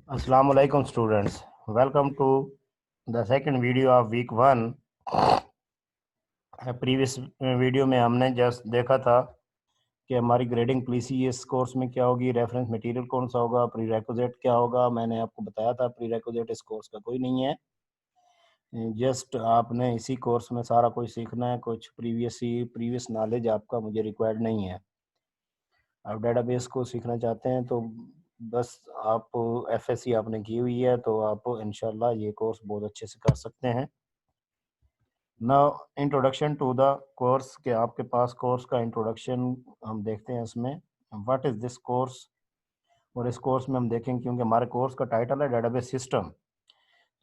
Assalamu alaikum students. Welcome to the second video of week 1. Previous video में हमने just देखा था कि हमारी ग्रेडिंग पॉलिसी इस कोर्स में क्या होगी, रेफरेंस मटेरियल कौन सा होगा, प्री रिक्विजिट क्या होगा। मैंने आपको बताया था प्री रिक्विजिट इस कोर्स का कोई नहीं है, जस्ट आपने इसी कोर्स में सारा कुछ सीखना है। कुछ प्रीवियस नॉलेज आपका मुझे रिक्वायर्ड नहीं है। आप डेटाबेस को सीखना चाहते हैं तो बस आप एफएससी आपने की हुई है तो आप इंशाल्लाह ये कोर्स बहुत अच्छे से कर सकते हैं। Now introduction to the course, के आपके पास कोर्स का इंट्रोडक्शन हम देखते हैं इसमें व्हाट इज़ दिस कोर्स। और इस कोर्स में हम देखेंगे, क्योंकि हमारे कोर्स का टाइटल है डेटाबेस सिस्टम,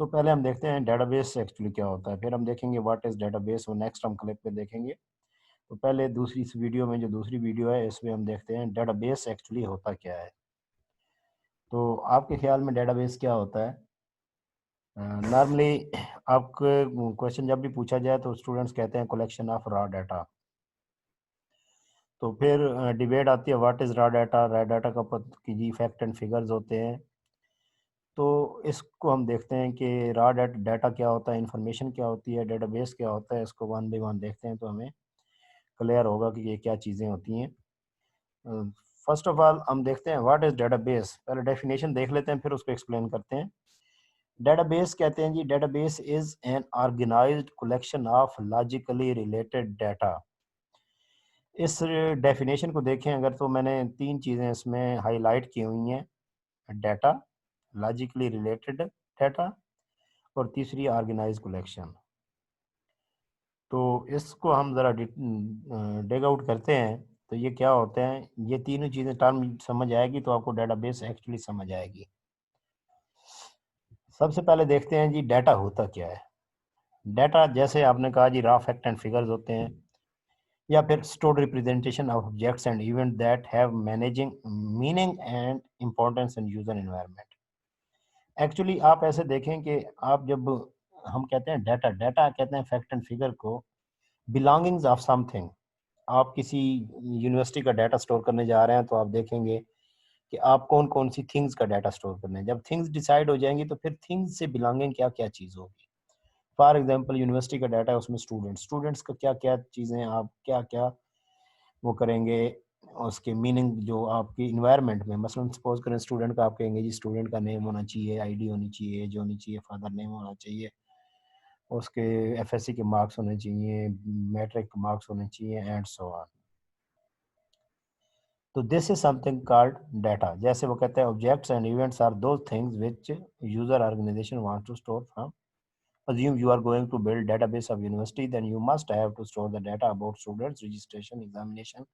तो पहले हम देखते हैं डेटाबेस एक्चुअली क्या होता है, फिर हम देखेंगे व्हाट इज़ डेटाबेस और नेक्स्ट हम क्लिप पे देखेंगे। तो पहले दूसरी इस वीडियो में, जो दूसरी वीडियो है, इसमें हम देखते हैं डेटाबेस एक्चुअली होता क्या है। तो आपके ख्याल में डेटाबेस क्या होता है? नॉर्मली आपको क्वेश्चन जब भी पूछा जाए तो स्टूडेंट्स कहते हैं कलेक्शन ऑफ रॉ डाटा। तो फिर डिबेट आती है व्हाट इज़ रॉ डाटा का पता कीजिए, फैक्ट एंड फिगर्स होते हैं। तो इसको हम देखते हैं कि रॉ डाटा क्या होता है, इंफॉर्मेशन क्या होती है, डेटाबेस क्या होता है। इसको वन बाई वन देखते हैं तो हमें क्लियर होगा कि ये क्या चीज़ें होती हैं। फर्स्ट ऑफ ऑल हम देखते हैं व्हाट इज़ डेटाबेस। पहले डेफिनेशन देख लेते हैं, फिर उसको एक्सप्लेन करते हैं। डेटाबेस कहते हैं जी, database is an organized collection of logically related data. इस डेफिनेशन को देखें अगर, तो मैंने तीन चीज़ें इसमें हाईलाइट की हुई हैं: डाटा, लॉजिकली रिलेटेड डाटा, और तीसरी ऑर्गेनाइज कलेक्शन। तो इसको हम ज़रा डिग आउट करते हैं तो ये क्या होते हैं। ये तीनों चीज़ें टर्म समझ आएगी तो आपको डेटाबेस एक्चुअली समझ आएगी। सबसे पहले देखते हैं जी डाटा होता क्या है। डाटा, जैसे आपने कहा जी, रॉ फैक्ट एंड फिगर्स होते हैं, या फिर stored representation of objects and event that have managing meaning and importance in user environment. Actually आप ऐसे देखें कि आप जब हम कहते हैं डाटा, डाटा कहते हैं फैक्ट एंड फिगर को, बिलोंगिंग्स ऑफ समथिंग। आप किसी यूनिवर्सिटी का डाटा स्टोर करने जा रहे हैं तो आप देखेंगे कि आप कौन कौन सी थिंग्स का डाटा स्टोर करने हैं। जब थिंग्स डिसाइड हो जाएंगी तो फिर थिंग्स से बिलोंगिंग क्या क्या चीज़ होगी। फॉर एग्जांपल यूनिवर्सिटी का डाटा है, उसमें स्टूडेंट्स का क्या क्या चीज़ें, आप क्या क्या वो करेंगे, उसके मीनिंग जो आपकी इन्वायरमेंट में, मसलन सपोज करें स्टूडेंट का, आप कहेंगे जी स्टूडेंट का नेम होना चाहिए, आईडी होनी चाहिए, एज होनी चाहिए, फादर नेम होना चाहिए, उसके एफएससी के मार्क्स होने चाहिए, मैट्रिक के मार्क्स होने चाहिए, एंड सो ऑन। तो this is something called data. जैसे वो कहते हैं objects and events are those things which user organisation want to store from. Assume you are going to build database of university, then you must have to store the data about students, registration, examination,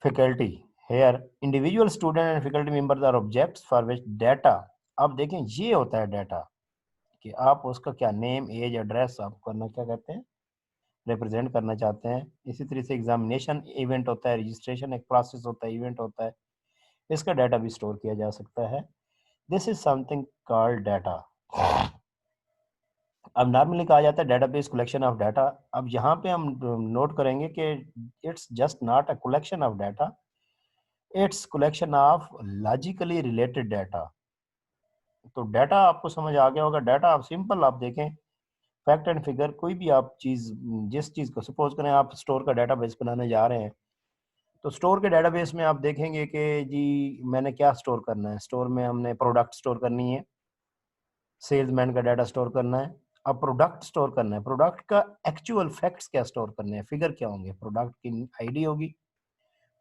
faculty. Here, individual student and faculty members are objects for which data। अब देखें, ये होता है data कि आप उसका क्या name, as, address आप करना क्या कहते हैं, रिप्रेजेंट करना चाहते हैं। इसी तरह से एग्जामिनेशन इवेंट होता है, रजिस्ट्रेशन एक प्रोसेस होता है, इवेंट होता है, इसका डाटा भी स्टोर किया जा सकता है। This is something called data. अब नॉर्मली कहा जाता है डेटाबेस कलेक्शन ऑफ डाटा। अब यहाँ पे हम नोट करेंगे कि it's just not a collection of data, it's collection of logically related data. तो डाटा आपको समझ आ गया होगा। डाटा आप सिंपल आप देखें, फैक्ट एंड फिगर, कोई भी आप चीज़, जिस चीज़ को सपोज करें आप स्टोर का डाटाबेस बनाने जा रहे हैं, तो स्टोर के डाटाबेस में आप देखेंगे कि जी मैंने क्या स्टोर करना है। स्टोर में हमने प्रोडक्ट स्टोर करनी है, सेल्समैन का डाटा स्टोर करना है। अब प्रोडक्ट स्टोर करना है, प्रोडक्ट का एक्चुअल फैक्ट्स क्या स्टोर करने हैं, फिगर क्या होंगे, प्रोडक्ट की आईडी होगी,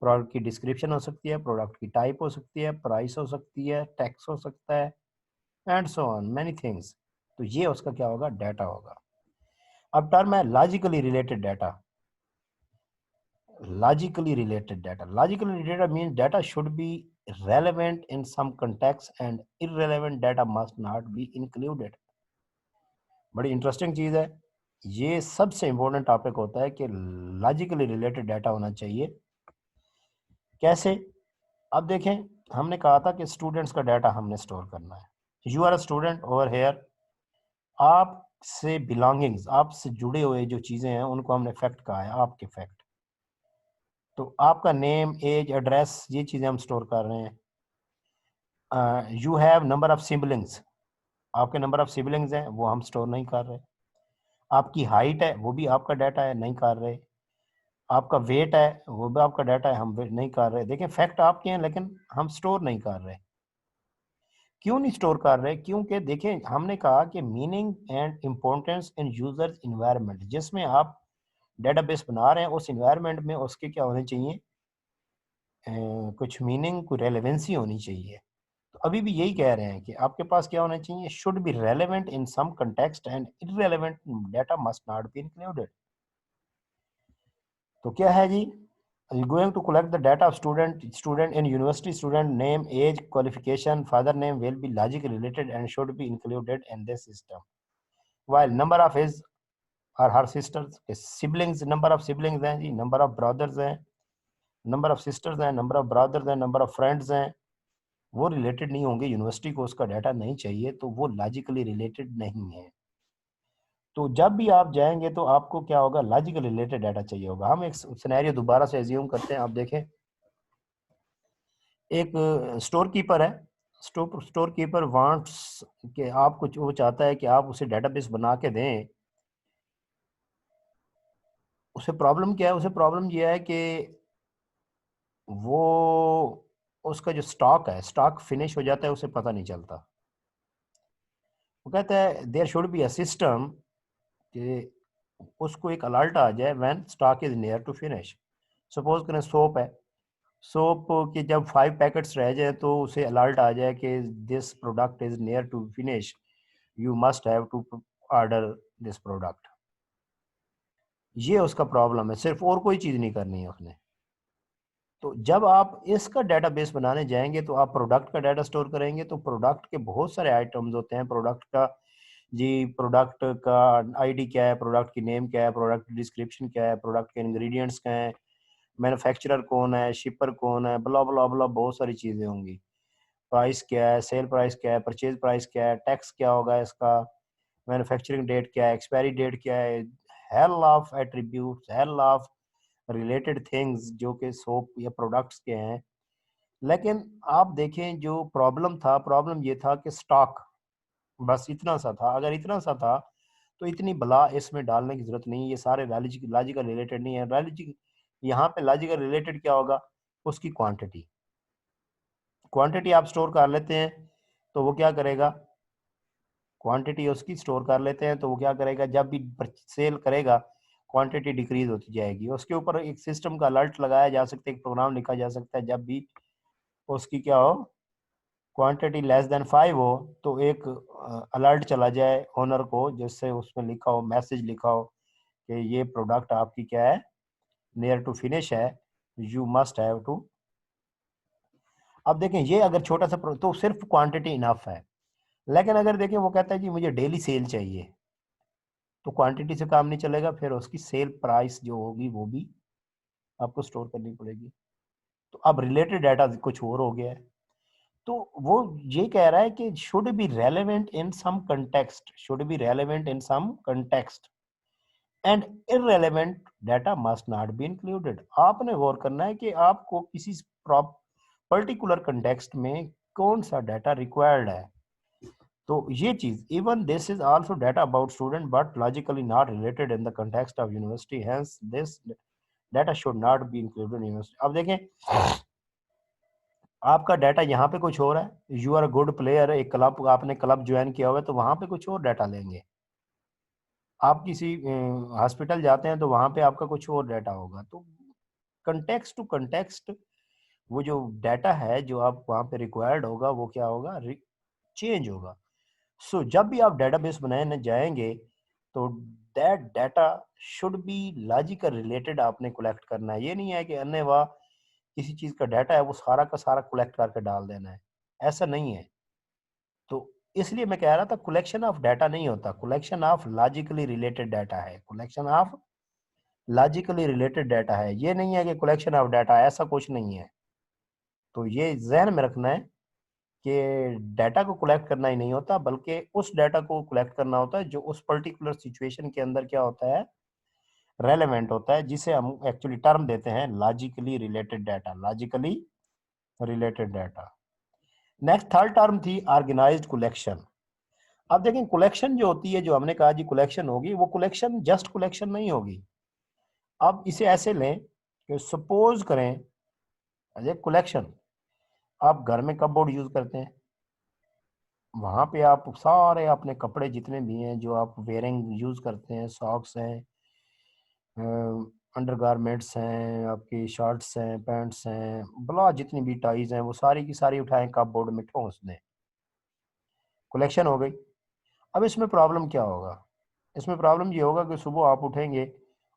प्रोडक्ट की डिस्क्रिप्शन हो सकती है, प्रोडक्ट की टाइप हो सकती है, प्राइस हो सकती है, टैक्स हो सकता है, and so on many things. तो ये उसका क्या होगा, डाटा होगा। अब टर्म है logically related data. Logically related means data should be relevant in some context and irrelevant data must not be included। बड़ी इंटरेस्टिंग चीज़ है। ये सबसे इम्पोर्टेंट टॉपिक होता है कि लॉजिकली रिलेटेड डाटा होना चाहिए। कैसे? अब देखें, हमने कहा था कि स्टूडेंट्स का डाटा हमने स्टोर करना है। You are a student over here, आपसे बिलोंगिंग्स, आपसे जुड़े हुए जो चीज़ें हैं उनको हमने फैक्ट कहा है, आपके फैक्ट। तो आपका नेम, एज, एड्रेस, ये चीज़ें हम स्टोर कर रहे हैं। You have number of siblings, आपके नंबर ऑफ सिबलिंग्स हैं वो हम स्टोर नहीं कर रहे। आपकी हाइट है वो भी आपका डाटा है, नहीं कर रहे। आपका वेट है वो भी आपका डाटा है, हम नहीं कर रहे। देखें फैक्ट आपके हैं लेकिन हम स्टोर नहीं कर रहे। क्यों नहीं स्टोर कर रहे? क्योंकि देखें हमने कहा कि meaning and importance in users environment, जिसमें आप डेटाबेस बना रहे हैं उस इन्वायरमेंट में उसके क्या होने चाहिए, कुछ मीनिंग, कुछ रेलेवेंसी होनी चाहिए। तो अभी भी यही कह रहे हैं कि आपके पास क्या होना चाहिए, should be relevant in some context and irrelevant data must not be included. तो क्या है जी, you going to collect the data of student in university, student name, age, qualification, father name will be logically related and should be included in this system, while number of his or her sisters, siblings, number of siblings हैं जी, number of brothers हैं, number of sisters हैं, number of brothers हैं, number of friends हैं, वो related नहीं होंगे। University को उसका डाटा नहीं चाहिए तो वो लॉजिकली रिलेटेड नहीं है। तो जब भी आप जाएंगे तो आपको क्या होगा, लॉजिकल रिलेटेड डाटा चाहिए होगा। हम एक सिनेरियो दोबारा से एज्यूम करते हैं। आप देखें एक स्टोर कीपर है, स्टोर कीपर वांट्स कि आप कुछ, वो चाहता है कि आप उसे डेटाबेस बना के दें। उसे प्रॉब्लम क्या है, उसे प्रॉब्लम यह है कि वो उसका जो स्टॉक है, स्टॉक फिनिश हो जाता है, उसे पता नहीं चलता। वो कहता है there should be a system कि उसको एक अलर्ट आ जाए when stock is near to finish. Suppose करें सोप है, सोप के जब 5 पैकेट्स रह जाए तो उसे अलर्ट आ जाए कि this product is near to finish, you must have to order this product. ये उसका प्रॉब्लम है, सिर्फ और कोई चीज़ नहीं करनी है उसने। तो जब आप इसका डेटाबेस बनाने जाएंगे तो आप प्रोडक्ट का डाटा स्टोर करेंगे, तो प्रोडक्ट के बहुत सारे आइटम्स होते हैं। प्रोडक्ट का जी, प्रोडक्ट का आईडी क्या है, प्रोडक्ट की नेम क्या है, प्रोडक्ट डिस्क्रिप्शन क्या है, प्रोडक्ट के इंग्रेडिएंट्स क्या हैं, मैन्युफैक्चरर कौन है, शिपर कौन है, ब्ला ब्ला ब्ला, बहुत सारी चीज़ें होंगी। प्राइस क्या है, सेल प्राइस क्या है, परचेज प्राइस क्या है, टैक्स क्या होगा इसका, मैन्युफैक्चरिंग डेट क्या है, एक्सपायरी डेट क्या है, hell of attributes, hell of related things जो कि सोप या प्रोडक्ट्स के हैं। लेकिन आप देखें जो प्रॉब्लम था, प्रॉब्लम ये था कि स्टॉक, बस इतना सा था। अगर इतना सा था तो इतनी बला इसमें डालने की जरूरत नहीं। ये सारे लॉजिकल रिलेटेड नहीं है। लॉजिक यहाँ पे लॉजिकल रिलेटेड क्या होगा, उसकी क्वांटिटी। क्वांटिटी आप स्टोर कर लेते हैं तो वो क्या करेगा, क्वांटिटी उसकी स्टोर कर लेते हैं तो वो क्या करेगा, जब भी सेल करेगा क्वांटिटी डिक्रीज होती जाएगी। उसके ऊपर एक सिस्टम का अलर्ट लगाया जा सकता है, एक प्रोग्राम लिखा जा सकता है, जब भी उसकी क्या हो, क्वांटिटी लेस देन 5 हो तो एक अलर्ट चला जाए ओनर को, जिससे उसमें लिखा हो, मैसेज लिखा हो कि ये प्रोडक्ट आपकी क्या है, नियर टू फिनिश है, यू मस्ट हैव टू। अब देखें ये अगर छोटा सा तो सिर्फ क्वांटिटी इनफ है। लेकिन अगर देखें वो कहता है जी मुझे डेली सेल चाहिए, तो क्वांटिटी से काम नहीं चलेगा, फिर उसकी सेल प्राइस जो होगी वो भी आपको स्टोर करनी पड़ेगी। तो अब रिलेटेड डाटा कुछ और हो गया है। तो वो ये कह रहा है कि should be relevant in some context, should be relevant in some context and irrelevant data must not be included. आपने गौर करना है कि आपको किसी पर्टिकुलर कंटेक्स्ट में कौन सा डाटा रिक्वायर्ड है। तो ये चीज, even this is also data about student but logically not related in the context of university, hence this data should not be included in university. अब देखें आपका डाटा यहाँ पे कुछ हो रहा है, यू आर गुड प्लेयर, एक क्लब, आपने क्लब ज्वाइन किया हुआ है, तो वहां पे कुछ और डाटा लेंगे। आप किसी हॉस्पिटल जाते हैं तो वहां पे आपका कुछ और डाटा होगा। तो कंटेक्स्ट टू कंटेक्स्ट वो जो डाटा है जो आप वहां पे रिक्वायर्ड होगा वो क्या होगा, चेंज होगा। सो जब भी आप डेटाबेस बनाने जाएंगे तो that data should be logical related आपने कलेक्ट करना है। ये नहीं है कि अन्य वाह किसी चीज का डाटा है वो सारा का सारा कलेक्ट करके डाल देना है, ऐसा नहीं है। तो इसलिए मैं कह रहा था कलेक्शन ऑफ डाटा नहीं होता, collection of logically related data है, collection of logically related data है। ये नहीं है कि कलेक्शन ऑफ डाटा, ऐसा कुछ नहीं है। तो ये जहन में रखना है कि डाटा को कलेक्ट करना ही नहीं होता, बल्कि उस डाटा को कलेक्ट करना होता है जो उस पर्टिकुलर सिचुएशन के अंदर क्या होता है, रेलेवेंट होता है, जिसे हम एक्चुअली टर्म देते हैं logically related data, logically related data. Next third term थी ऑर्गेनाइज्ड कलेक्शन। अब देखें कलेक्शन जो होती है, जो हमने कहा जी कलेक्शन होगी, वो कलेक्शन जस्ट कलेक्शन नहीं होगी। अब इसे ऐसे लें कि सपोज करें एज ए कलेक्शन, आप घर में कपबोर्ड यूज करते हैं, वहां पे आप सारे अपने कपड़े जितने भी हैं जो आप वेयरिंग यूज करते हैं, सॉक्स हैं, अंडरगारमेंट्स हैं, आपकी शर्ट्स हैं, पैंट्स हैं, बला जितनी भी टाइज हैं, वो सारी की सारी उठाएं कपबोर्ड में ठोंस दें, कलेक्शन हो गई। अब इसमें प्रॉब्लम क्या होगा? इसमें प्रॉब्लम ये होगा कि सुबह आप उठेंगे,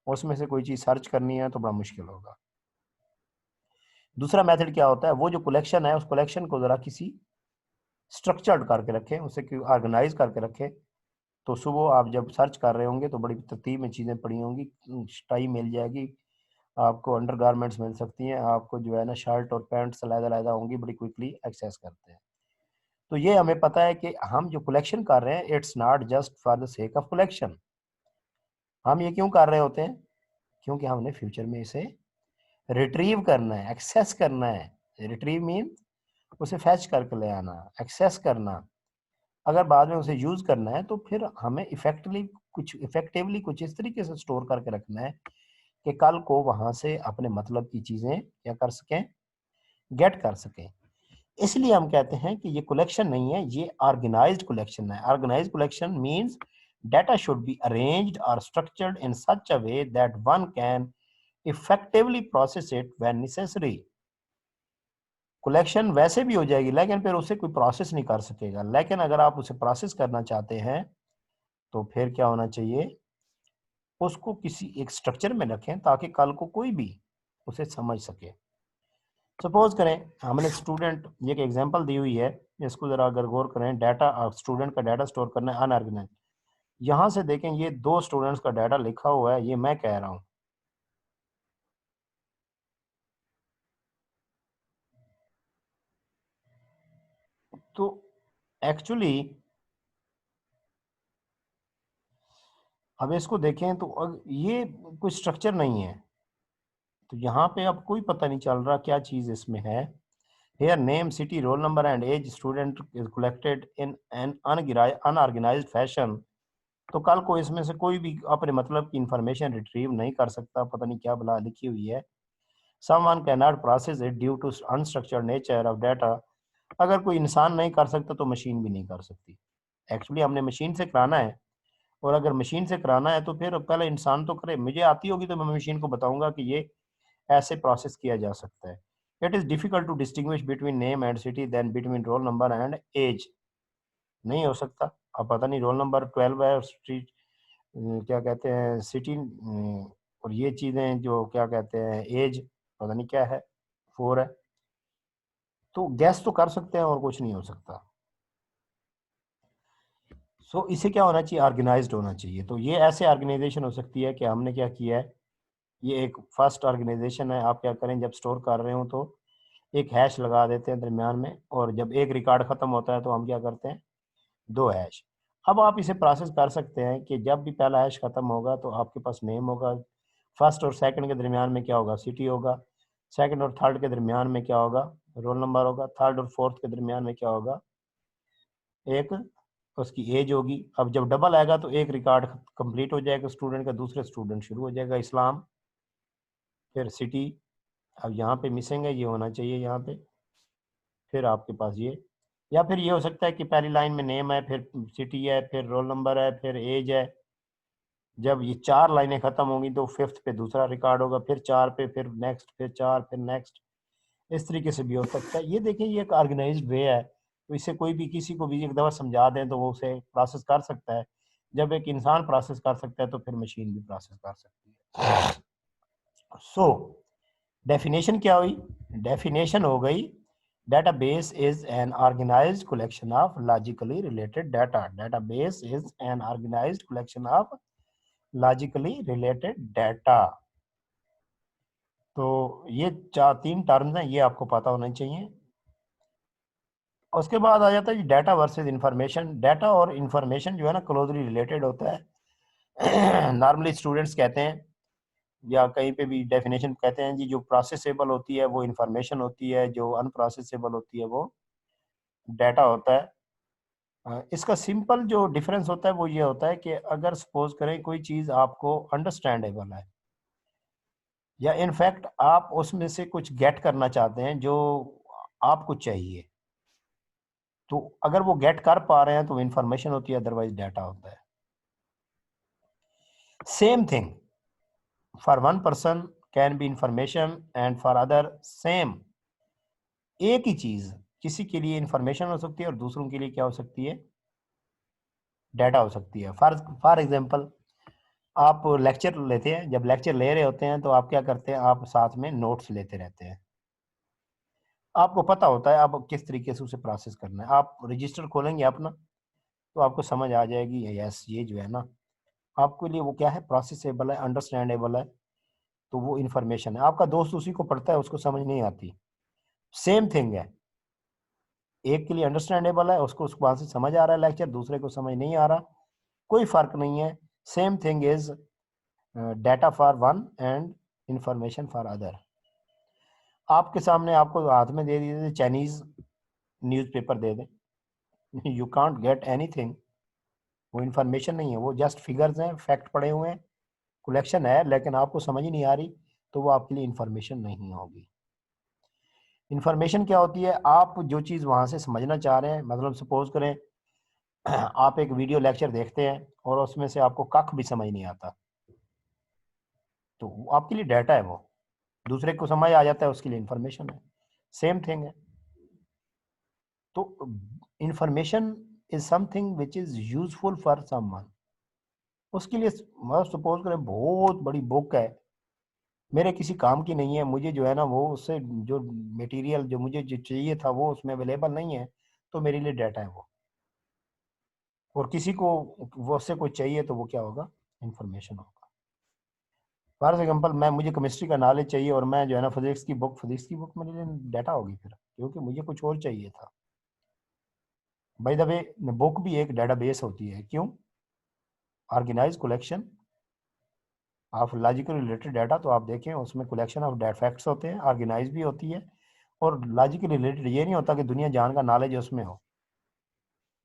उसमें से कोई चीज़ सर्च करनी है तो बड़ा मुश्किल होगा। दूसरा मेथड क्या होता है, वो जो कलेक्शन है उस कलेक्शन को ज़रा किसी स्ट्रक्चर्ड करके रखें, उसे ऑर्गेनाइज करके रखें, तो सुबह आप जब सर्च कर रहे होंगे तो बड़ी तरतीब में चीज़ें पड़ी होंगी, टाई मिल जाएगी आपको, अंडरगारमेंट्स मिल सकती हैं आपको, जो है ना शर्ट और पैंट्स अलग-अलग होंगी, बड़ी क्विकली एक्सेस करते हैं। तो ये हमें पता है कि हम जो कलेक्शन कर रहे हैं, it's not just for the sake of collection. हम ये क्यों कर रहे होते हैं? क्योंकि हमने फ्यूचर में इसे रिट्रीव करना है, एक्सेस करना है। रिट्रीव मीन उसे फैच करके ले आना, एक्सेस करना। अगर बाद में उसे यूज करना है तो फिर हमें इफेक्टिवली कुछ इस तरीके से स्टोर करके रखना है कि कल को वहां से अपने मतलब की चीजें क्या कर सकें, गेट कर सकें। इसलिए हम कहते हैं कि ये कलेक्शन नहीं है, ये ऑर्गेनाइज्ड कलेक्शन है। Organised collection means data should be arranged or structured in such a way that one can effectively process it when necessary। Collection वैसे भी हो जाएगी लेकिन फिर उसे कोई प्रोसेस नहीं कर सकेगा, लेकिन अगर आप उसे प्रोसेस करना चाहते हैं तो फिर क्या होना चाहिए, उसको किसी एक स्ट्रक्चर में रखें ताकि कल को कोई भी उसे समझ सके। सपोज करें हमने स्टूडेंट, ये एक एग्जांपल दी हुई है, इसको जरा अगर गौर करें, डाटा स्टूडेंट का डाटा स्टोर करना है अनऑर्गेनाइज। यहां से देखें ये दो स्टूडेंट्स का डाटा लिखा हुआ है, ये मैं कह रहा हूं। तो एक्चुअली अब इसको देखें तो ये कोई स्ट्रक्चर नहीं है, तो यहाँ पे अब कोई पता नहीं चल रहा क्या चीज इसमें है। Here name, city, roll number and age student is collected in an unorganised fashion. तो कल को इसमें से कोई भी अपने मतलब की इंफॉर्मेशन रिट्रीव नहीं कर सकता, पता नहीं क्या बला लिखी हुई है। Someone can not process it due to unstructured nature of data. अगर कोई इंसान नहीं कर सकता तो मशीन भी नहीं कर सकती। एक्चुअली हमने मशीन से कराना है, और अगर मशीन से कराना है तो फिर पहले इंसान तो करे। मुझे आती होगी तो मैं मशीन को बताऊंगा कि ये ऐसे प्रोसेस किया जा सकता है। It is difficult to distinguish between name and city then between roll number and age. नहीं हो सकता। अब पता नहीं रोल नंबर 12 है और स्ट्रीट क्या कहते हैं सिटी, और ये चीज़ें जो क्या कहते हैं एज पता नहीं क्या है, 4 है। तो गैस तो कर सकते हैं और कुछ नहीं हो सकता। सो इसे क्या होना चाहिए, ऑर्गेनाइज्ड होना चाहिए। तो ये ऐसे ऑर्गेनाइजेशन हो सकती है कि हमने क्या किया है, ये एक फर्स्ट ऑर्गेनाइजेशन है। आप क्या करें, जब स्टोर कर रहे हो तो एक हैश लगा देते हैं दरमियान में, और जब एक रिकॉर्ड खत्म होता है तो हम क्या करते हैं, 2 हैश। अब आप इसे प्रोसेस कर सकते हैं कि जब भी पहला हैश खत्म होगा तो आपके पास नेम होगा, फर्स्ट और सेकंड के दरमियान में क्या होगा, सिटी होगा, सेकंड और थर्ड के दरमियान में क्या होगा, रोल नंबर होगा, थर्ड और फोर्थ के दरमियान में क्या होगा, एक उसकी एज होगी। अब जब डबल आएगा तो एक रिकॉर्ड कंप्लीट हो जाएगा स्टूडेंट का, दूसरे स्टूडेंट शुरू हो जाएगा, इस्लाम, फिर सिटी। अब यहाँ पे मिसिंग है, ये होना चाहिए यहाँ पे, फिर आपके पास ये, या फिर ये हो सकता है कि पहली लाइन में नेम है, फिर सिटी है, फिर रोल नंबर है, फिर एज है। जब ये 4 लाइनें खत्म होंगी तो फिफ्थ पे दूसरा रिकॉर्ड होगा, फिर 4 पे, फिर नेक्स्ट, फिर 4, फिर नेक्स्ट। इस तरीके से भी हो सकता है। ये देखिए ये एक ऑर्गेनाइज्ड वे है, तो इसे कोई भी किसी को भी एक दफ़ा समझा दें तो वो उसे प्रोसेस कर सकता है। जब एक इंसान प्रोसेस कर सकता है तो फिर मशीन भी प्रोसेस कर सकती है। सो डेफिनेशन क्या हुई, डेफिनेशन हो गई, database is an organized collection of logically related data। database is an organized collection of logically related data। तो ये 3 टर्म्स हैं, ये आपको पता होना चाहिए। उसके बाद आ जाता है डाटा वर्सेस इंफॉर्मेशन। डाटा और इंफॉर्मेशन जो है ना क्लोजली रिलेटेड होता है। नॉर्मली स्टूडेंट्स कहते हैं या कहीं पे भी डेफिनेशन कहते हैं जी, जो प्रोसेसेबल होती है वो इंफॉर्मेशन होती है, जो अनप्रोसेसेबल होती है वो डाटा होता है। इसका सिंपल जो डिफरेंस होता है वो ये होता है कि अगर सपोज करें कोई चीज़ आपको अंडरस्टैंडेबल है, या इनफैक्ट आप उसमें से कुछ गेट करना चाहते हैं जो आपको चाहिए, तो अगर वो गेट कर पा रहे हैं तो इंफॉर्मेशन होती है, अदरवाइज डाटा होता है। Same thing for one person can be information and for other same. एक ही चीज किसी के लिए इंफॉर्मेशन हो सकती है और दूसरों के लिए क्या हो सकती है, डाटा हो सकती है। फॉर एग्जांपल, आप लेक्चर लेते हैं, जब लेक्चर ले रहे होते हैं तो आप क्या करते हैं, आप साथ में नोट्स लेते रहते हैं। आपको पता होता है आप किस तरीके से उसे प्रोसेस करना है। आप रजिस्टर खोलेंगे अपना तो आपको समझ आ जाएगी, यस ये जो है ना आपके लिए वो क्या है, प्रोसेसेबल है, अंडरस्टैंडेबल है, तो वो इन्फॉर्मेशन है। आपका दोस्त उसी को पढ़ता है, उसको समझ नहीं आती, सेम थिंग है। एक के लिए अंडरस्टैंडेबल है, उसको वहां से समझ आ रहा है लेक्चर, दूसरे को समझ नहीं आ रहा, कोई फर्क नहीं है। Same thing is data for one and information for other. आपके सामने आपको हाथ में दे दिए चाइनीज न्यूज़पेपर दे दें, यू कांट गेट एनीथिंग। वो इन्फॉर्मेशन नहीं है, वो जस्ट फिगर्स हैं, फैक्ट पड़े हुए हैं, कलेक्शन है, लेकिन आपको समझ ही नहीं आ रही, तो वो आपके लिए इन्फॉर्मेशन नहीं होगी। इन्फॉर्मेशन क्या होती है, आप जो चीज़ वहां से समझना चाह रहे हैं, मतलब सपोज करें आप एक वीडियो लेक्चर देखते हैं और उसमें से आपको कख भी समझ नहीं आता, तो वो आपके लिए डाटा है। वो दूसरे को समझ आ जाता है, उसके लिए इंफॉर्मेशन है। सेम थिंग है। तो information is something which is useful for someone. उसके लिए मतलब सपोज करें बहुत बड़ी बुक है, मेरे किसी काम की नहीं है, मुझे जो है ना वो उससे जो मटेरियल जो मुझे जो चाहिए था वो उसमें अवेलेबल नहीं है, तो मेरे लिए डाटा है वो। और किसी को वो उससे कुछ चाहिए तो वो क्या होगा, इंफॉर्मेशन होगा। फॉर एग्जाम्पल, मैं मुझे केमिस्ट्री का नॉलेज चाहिए और मैं जो है ना फिजिक्स की बुक मेरे लिए डाटा होगी फिर, क्योंकि मुझे कुछ और चाहिए था। बाय द वे, बुक भी एक डेटाबेस होती है। क्यों? Organise collection of logical related data. तो आप देखें उसमें कलेक्शन ऑफ डेट फैक्ट्स होते हैं, ऑर्गेनाइज भी होती है। और लॉजिकल रिलेटेड ये नहीं होता कि दुनिया जान का नॉलेज उसमें हो,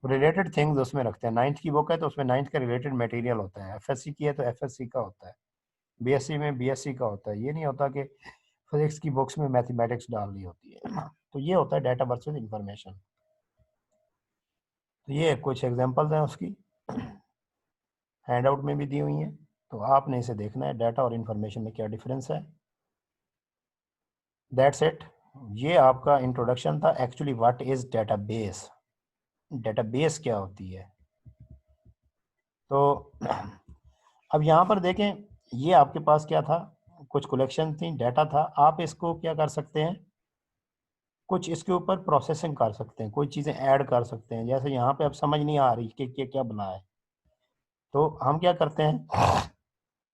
रिलेटेड थिंग्स उसमें रखते हैं। नाइन्थ की बुक है तो उसमें नाइन्थ का रिलेटेड मटेरियल होता है, एफएससी की है तो एफएससी का होता है, बीएससी में बीएससी का होता है। ये नहीं होता कि फिजिक्स की बुक्स में मैथमेटिक्स डालनी होती है। तो ये होता है डाटा वर्सेस इंफॉर्मेशन। तो ये कुछ एग्जांपल्स हैं उसकी, हैंड आउट में भी दी हुई हैं, तो आपने इसे देखना है डाटा और इंफॉर्मेशन में क्या डिफरेंस है। That's it. ये आपका इंट्रोडक्शन था। Actually what is database, database क्या होती है। तो अब यहाँ पर देखें, ये आपके पास क्या था, कुछ कलेक्शन थी, डाटा था। आप इसको क्या कर सकते हैं, कुछ इसके ऊपर प्रोसेसिंग कर सकते हैं, कोई चीज़ें ऐड कर सकते हैं। जैसे यहाँ पे अब समझ नहीं आ रही कि क्या क्या बना है, तो हम क्या करते हैं,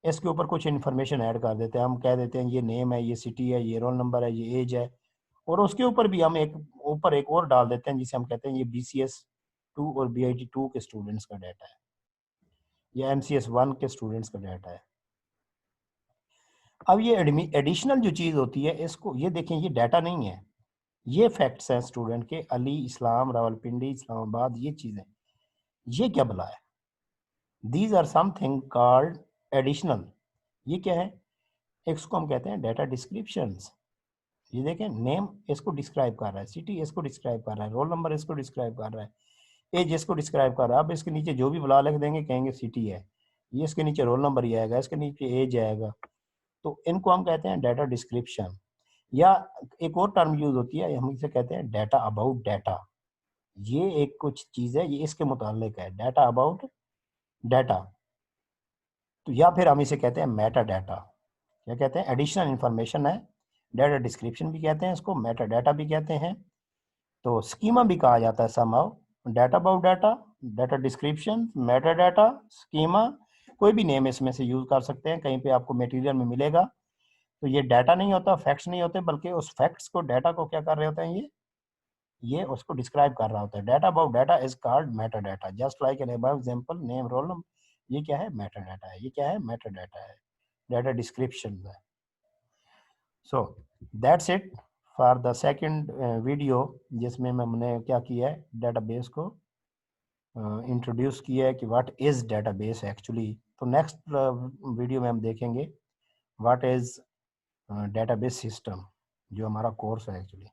इसके ऊपर कुछ इन्फॉर्मेशन ऐड कर देते हैं। हम कह देते हैं ये नेम है, ये सिटी है, ये रोल नंबर है, ये एज है। और उसके ऊपर भी हम एक ऊपर एक और डाल देते हैं जिसे हम कहते हैं ये BCS 2 और BIT 2 के स्टूडेंट्स का डाटा है, या MCS 1 के स्टूडेंट्स का डाटा है। अब ये एडिशनल जो चीज़ होती है, इसको ये देखें, ये डाटा नहीं है, ये फैक्ट्स हैं स्टूडेंट के, अली, इस्लाम, रावलपिंडी, इस्लामाबाद, ये चीज़ें, ये क्या भला है, these are something called additional. ये क्या है, इसको हम कहते हैं डाटा डिस्क्रिप्शंस। ये देखें, नेम इसको डिस्क्राइब कर रहा है, सिटी इसको डिस्क्राइब कर रहा है, रोल नंबर इसको डिस्क्राइब कर रहा है, एज इसको डिस्क्राइब कर रहा है। अब इसके नीचे जो भी बुला लिख देंगे कहेंगे सिटी है, ये इसके नीचे रोल नंबर ही आएगा, इसके नीचे एज आएगा। तो इनको हम कहते हैं डाटा डिस्क्रिप्शन। या एक और टर्म यूज होती है, हम इसे कहते हैं डाटा अबाउट डाटा। ये एक कुछ चीज है, ये इसके मुतालिक है, डाटा अबाउट डाटा। तो या फिर हम इसे कहते हैं मेटा डाटा। क्या कहते हैं, एडिशनल इंफॉर्मेशन है, डाटा डिस्क्रिप्शन भी कहते हैं इसको, मेटा डाटा भी कहते हैं। तो स्कीमा भी कहा जाता है somehow, data about data, data description, Meta data, schema, कोई भी नेम इसमें से यूज कर सकते हैं, कहीं पे आपको मटेरियल में मिलेगा। तो ये डाटा नहीं होता, फैक्ट्स नहीं होते, बल्कि उस फैक्ट्स को, डाटा को क्या कर रहे होते हैं, ये उसको डिस्क्राइब कर रहा होता है। Data about data is called Meta data, just like an above example name roll number. ये क्या है, मेटा डाटा है। ये क्या है, मेटा डाटा है, डाटा डिस्क्रिप्शन है। So that's it for the second video जिसमें हमने क्या किया है, डेटाबेस को इंट्रोड्यूस किया है कि व्हाट इज़ डेटाबेस एक्चुअली। तो नेक्स्ट वीडियो में हम देखेंगे व्हाट इज़ डेटाबेस सिस्टम, जो हमारा कोर्स है एक्चुअली।